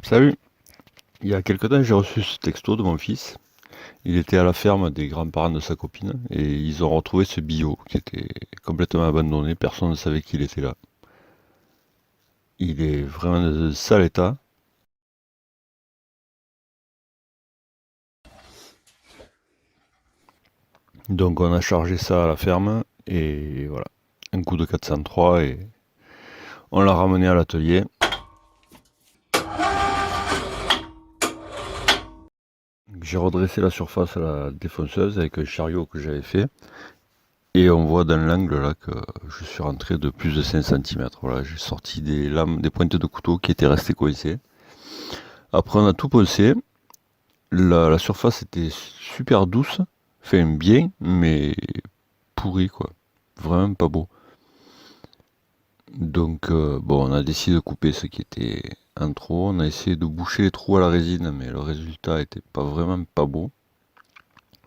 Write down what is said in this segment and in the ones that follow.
Salut! Il y a quelque temps, j'ai reçu ce texto de mon fils. Il était à la ferme des grands-parents de sa copine et ils ont retrouvé ce bio qui était complètement abandonné. Personne ne savait qu'il était là. Il est vraiment dans un sale état. Donc on a chargé ça à la ferme et voilà. Un coup de 403 et on l'a ramené à l'atelier. J'ai redressé la surface à la défonceuse avec un chariot que j'avais fait. Et on voit dans l'angle là que je suis rentré de plus de 5 cm. Voilà, j'ai sorti des lames, des pointes de couteau qui étaient restées coincées. Après, on a tout poncé. La surface était super douce, fait bien, mais pourri quoi. Vraiment pas beau. Donc, bon, on a décidé de couper ce qui était en trop. On a essayé de boucher les trous à la résine, mais le résultat était pas vraiment pas beau.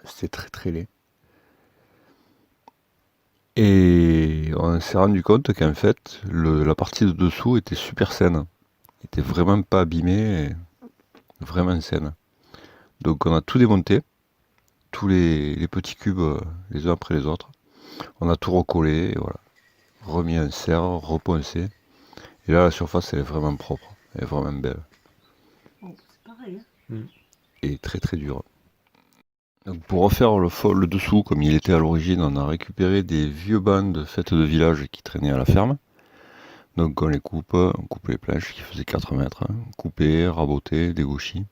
C'était très très laid. Et on s'est rendu compte qu'en fait, la partie de dessous était super saine. Était vraiment pas abîmée, vraiment saine. Donc on a tout démonté, tous les petits cubes les uns après les autres. On a tout recollé, et voilà. Remis un serre, reponcé. Et là la surface elle est vraiment propre, elle est vraiment belle. Oh, c'est pareil, hein. Et très très dure. Donc pour refaire le dessous comme il était à l'origine, on a récupéré des vieux bancs de fêtes de village qui traînaient à la ferme. Donc on coupe les planches qui faisaient 4 mètres, hein. Couper, raboter, dégauchis.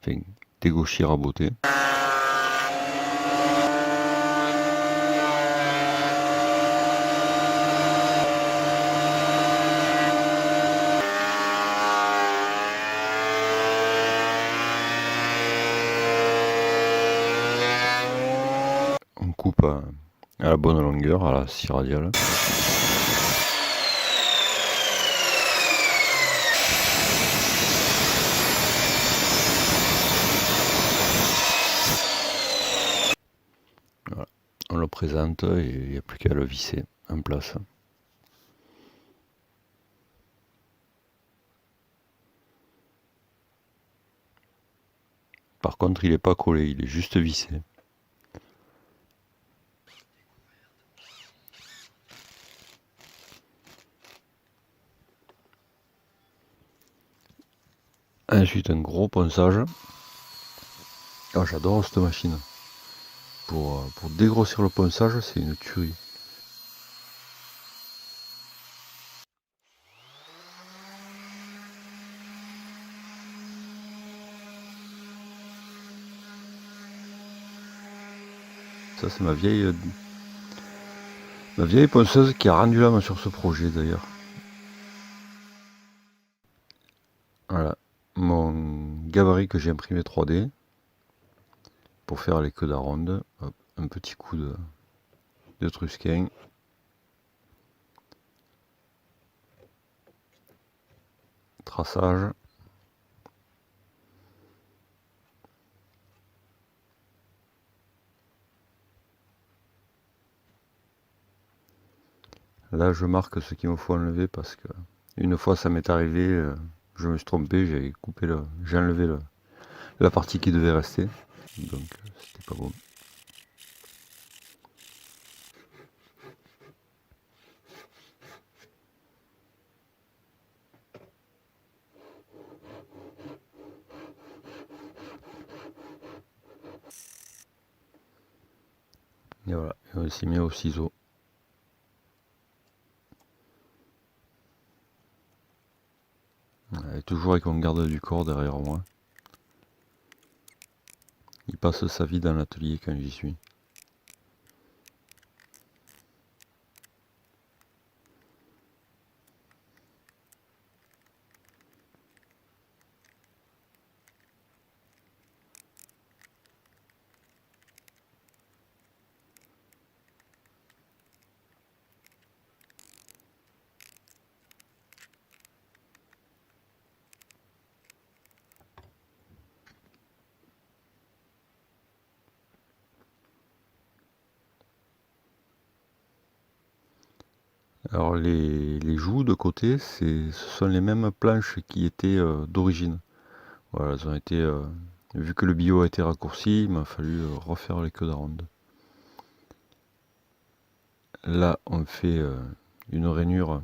Enfin, dégauchis, raboter. On coupe à la bonne longueur, à la scie radiale. Voilà. On le présente et il n'y a plus qu'à le visser en place. Par contre, il n'est pas collé, il est juste vissé. Ensuite, un gros ponçage. Oh, j'adore cette machine. Pour dégrossir le ponçage, c'est une tuerie. Ça, c'est ma vieille ponceuse qui a rendu l'âme sur ce projet d'ailleurs. Voilà. Mon gabarit que j'ai imprimé 3D pour faire les queues d'aronde. Un petit coup de trusquin. Traçage. Là, je marque ce qu'il me faut enlever parce que une fois ça m'est arrivé, je me suis trompé, j'ai enlevé la partie qui devait rester, donc c'était pas bon. Et voilà, et on s'y met au ciseau. Et toujours avec mon garde du corps derrière moi. Il passe sa vie dans l'atelier quand j'y suis. Alors les joues de côté, ce sont les mêmes planches qui étaient d'origine. Voilà, elles ont été, vu que le bio a été raccourci, il m'a fallu refaire les queues d'aronde. Là, on fait une rainure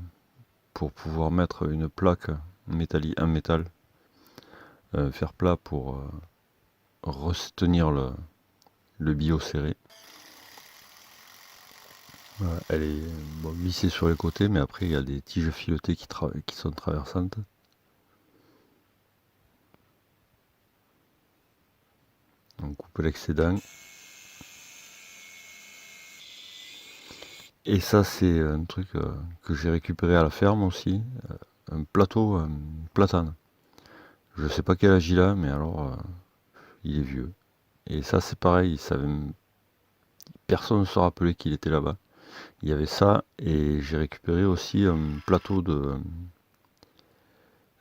pour pouvoir mettre une plaque métallique, en métal, faire plat pour retenir le bio serré. Voilà, elle est bon, vissée sur les côtés, mais après il y a des tiges filetées qui sont traversantes. On coupe l'excédent. Et ça, c'est un truc que j'ai récupéré à la ferme aussi, un plateau platane. Je sais pas quel âge il a, mais alors il est vieux. Et ça, c'est pareil, personne ne se rappelait qu'il était là-bas. Il y avait ça, et j'ai récupéré aussi un plateau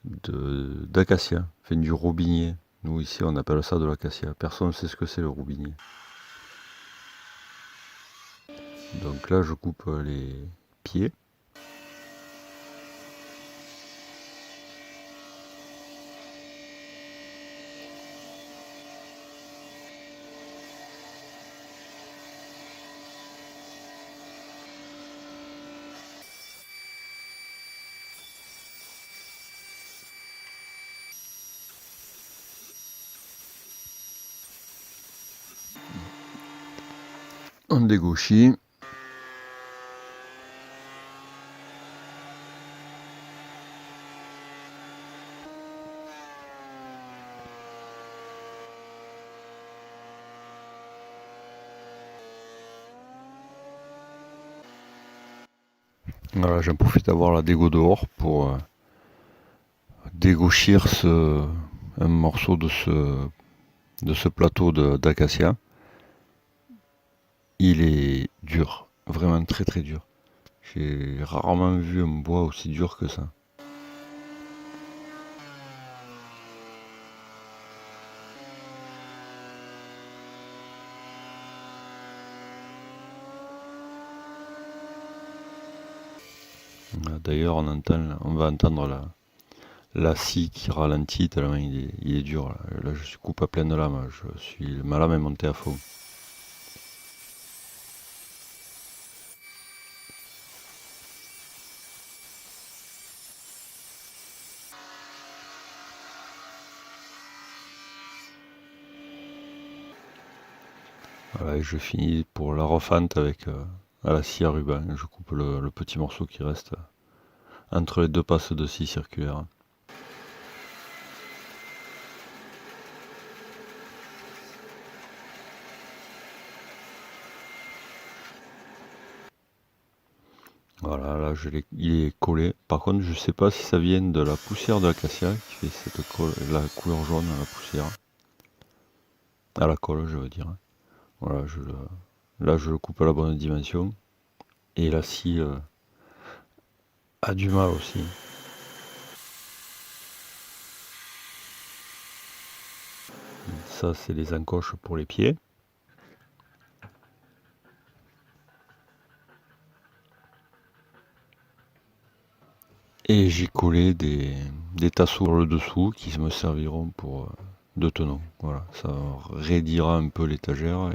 d'acacia, enfin du robinier. Nous ici, on appelle ça de l'acacia. Personne ne sait ce que c'est le robinier. Donc là, je coupe les pieds. On dégauchit. Voilà, j'en profite d'avoir la dégo dehors pour dégauchir un morceau de ce plateau d'acacia. Il est dur, vraiment très très dur. J'ai rarement vu un bois aussi dur que ça. D'ailleurs, on va entendre la scie qui ralentit tellement il est dur. Là, je suis coupe à pleine lame. Ma lame est montée à fond. Voilà, et je finis pour la refente avec à la scie à ruban. Je coupe le petit morceau qui reste entre les deux passes de scie circulaire. Voilà, là il est collé. Par contre, je sais pas si ça vient de la poussière de l'acacia qui fait la couleur jaune à la poussière. À la colle, je veux dire. Voilà, là je le coupe à la bonne dimension. Et la scie a du mal aussi. Ça, c'est les encoches pour les pieds. Et j'ai collé des tasseaux sur le dessous qui me serviront pour de tenons. Voilà, ça raidira un peu l'étagère.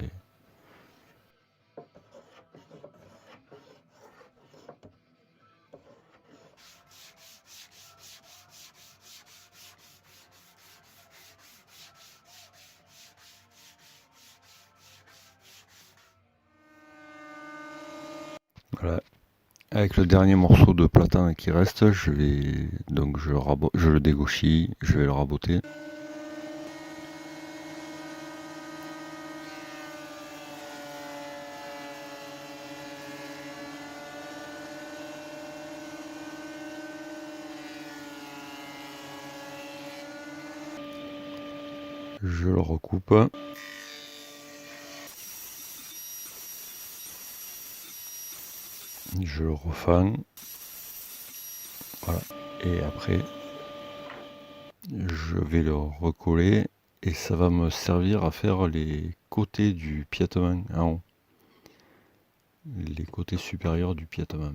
Voilà. Avec le dernier morceau de platane qui reste, je le dégauchis, je vais le raboter. Je le recoupe. Je le refends. Voilà. Et après, je vais le recoller et ça va me servir à faire les côtés du piétement en haut. Les côtés supérieurs du piétement.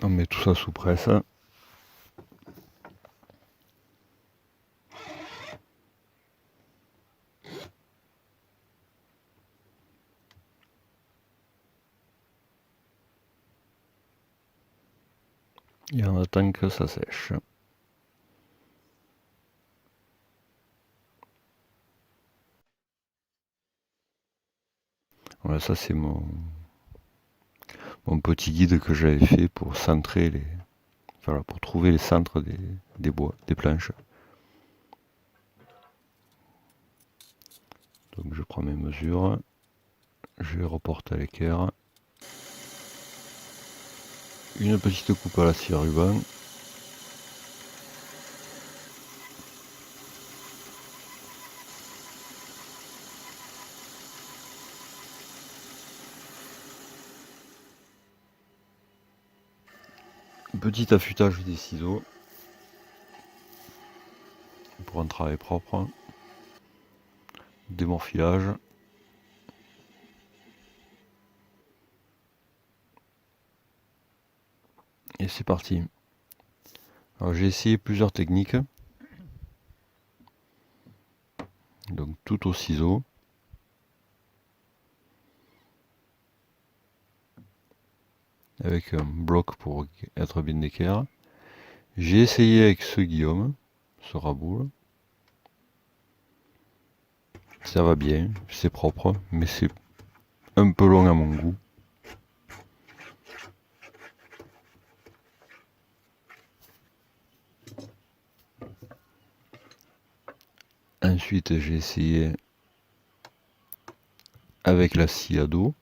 On met tout ça sous presse. Et on attend que ça sèche. Voilà, ça c'est mon petit guide que j'avais fait pour centrer les. Voilà, pour trouver les centres des bois, des planches. Donc je prends mes mesures, je les reporte à l'équerre. Une petite coupe à la scie à ruban. Petit affûtage des ciseaux pour un travail propre. Démorphilage. Et c'est parti. Alors j'ai essayé plusieurs techniques. Donc tout au ciseau. Avec un bloc pour être bien d'équerre. J'ai essayé avec ce Guillaume, ce rabot. Ça va bien, c'est propre, mais c'est un peu long à mon goût. Ensuite, j'ai essayé avec la scie à dos,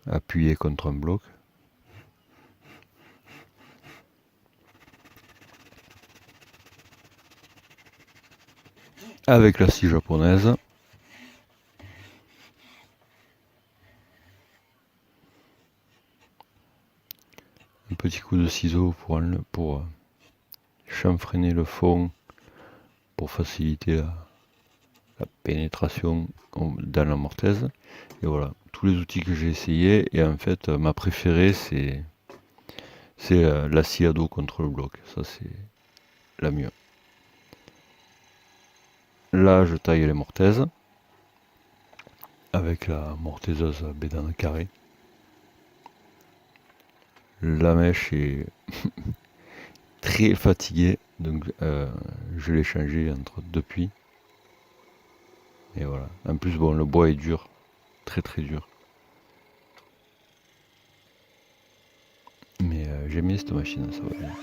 appuyée contre un bloc. Avec la scie japonaise. Un petit coup de ciseau pour chanfreiner le fond, pour faciliter la pénétration dans la mortaise. Et voilà, tous les outils que j'ai essayé. Et en fait, ma préférée, c'est la scie à dos contre le bloc. Ça, c'est la mieux. Là, je taille les mortaises avec la mortaiseuse bédane carré. La mèche est très fatiguée, donc je l'ai changée entre depuis. Et voilà. En plus, bon, le bois est dur, très très dur. Mais j'aime bien cette machine, ça va bien.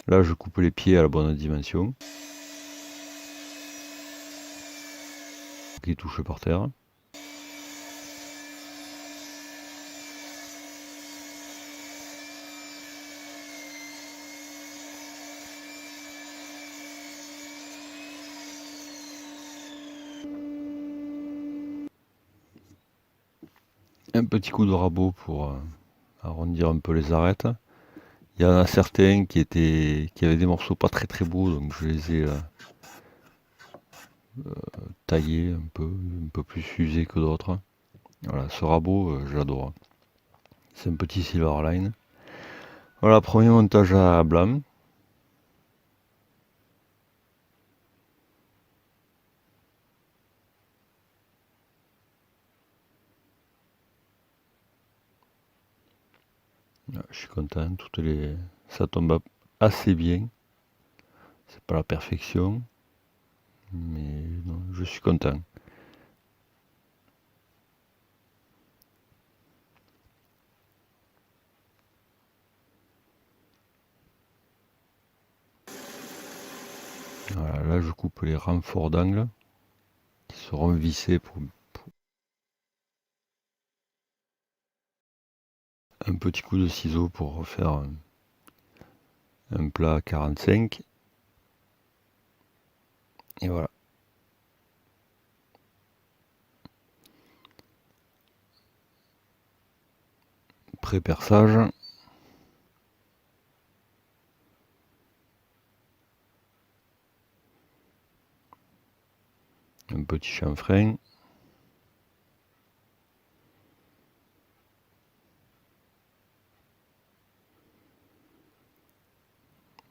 Là, je coupe les pieds à la bonne dimension. Qui touche par terre. Un petit coup de rabot pour arrondir un peu les arêtes. Il y en a certains qui avaient des morceaux pas très très beaux, donc je les ai taillés un peu plus usés que d'autres. Voilà, ce rabot, j'adore. C'est un petit Silverline. Voilà, premier montage à blanc. Je suis content, ça tombe assez bien. C'est pas la perfection, mais non, je suis content. Voilà, là je coupe les renforts d'angle qui seront vissés pour un petit coup de ciseau pour refaire un plat 45. Et voilà. Pré-perçage. Un petit chanfrein.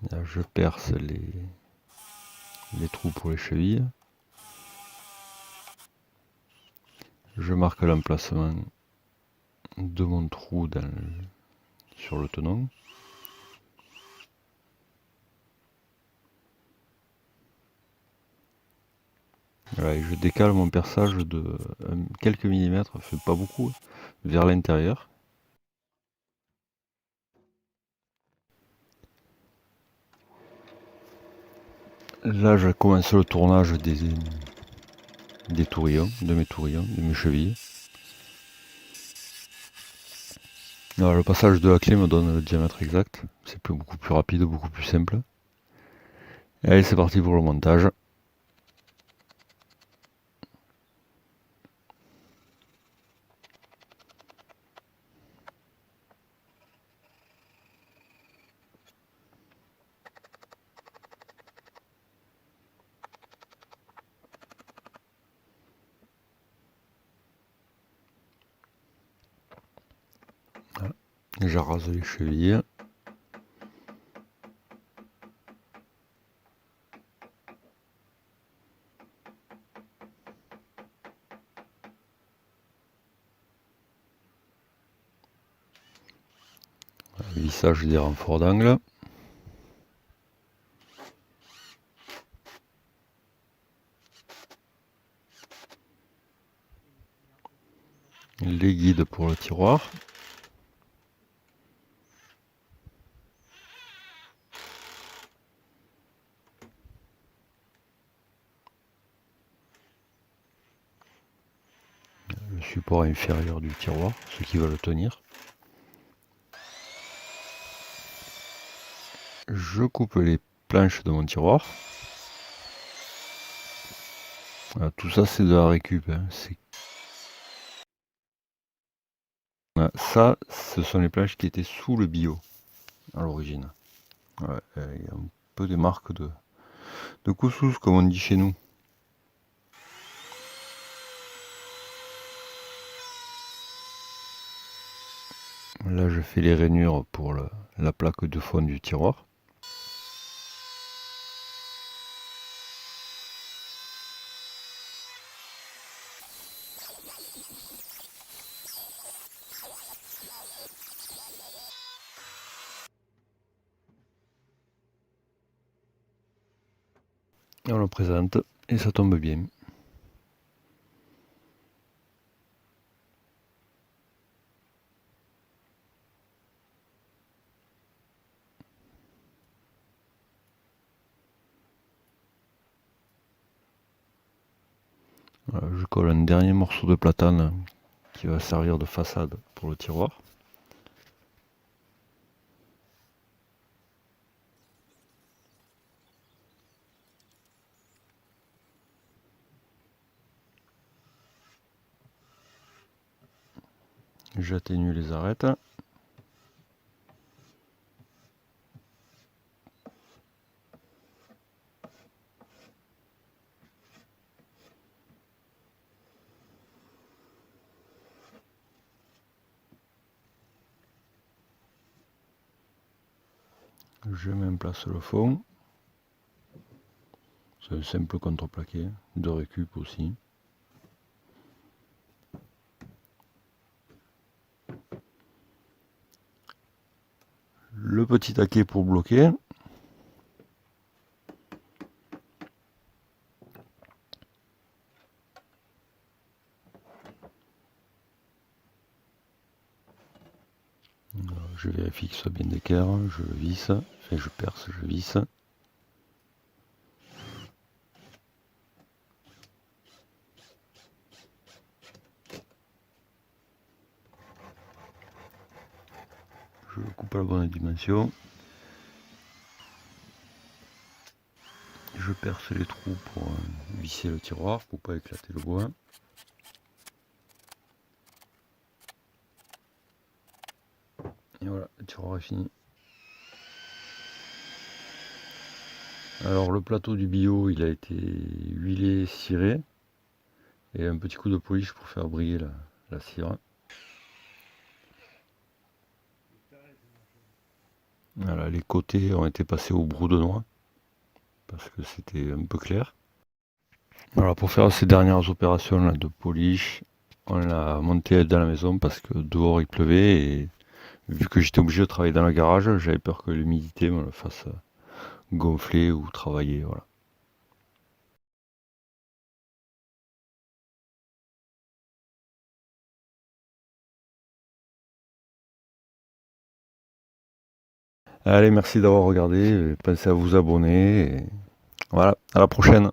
Là, je perce les trous pour les chevilles. Je marque l'emplacement de mon trou sur le tenon. Voilà, et je décale mon perçage de quelques millimètres, fait pas beaucoup, vers l'intérieur. Là, je commence le tournage des tourillons, de mes chevilles. Alors, le passage de la clé me donne le diamètre exact. C'est beaucoup plus rapide, beaucoup plus simple. Et allez, c'est parti pour le montage. Voilà. J'arrase les chevilles. Vissage des renforts d'angle. Les guides pour le tiroir. Le support inférieur du tiroir, ce qui va le tenir. Je coupe les planches de mon tiroir. Voilà, tout ça c'est de la récup. Hein. Voilà, ça, ce sont les planches qui étaient sous le bio à l'origine. Ouais, il y a un peu des marques de couscous comme on dit chez nous. Là je fais les rainures pour la plaque de fond du tiroir. Et on le présente et ça tombe bien. Voilà, je colle un dernier morceau de platane qui va servir de façade pour le tiroir. J'atténue les arêtes. Je mets en place le fond. C'est un simple contreplaqué, de récup aussi. Le petit taquet pour bloquer. Je vérifie que ce soit bien d'équerre, je visse, enfin je perce, je visse. Je coupe à la bonne dimension. Je perce les trous pour visser le tiroir, pour pas éclater le bois. Et voilà, le tiroir est fini. Alors le plateau du bio, il a été huilé, ciré. Et un petit coup de polish pour faire briller la cire. Voilà, les côtés ont été passés au brou de noix parce que c'était un peu clair. Voilà, pour faire ces dernières opérations là, de polish, on l'a monté dans la maison parce que dehors il pleuvait et vu que j'étais obligé de travailler dans le garage, j'avais peur que l'humidité me le fasse gonfler ou travailler. Voilà. Allez, merci d'avoir regardé. Pensez à vous abonner. Et voilà, à la prochaine.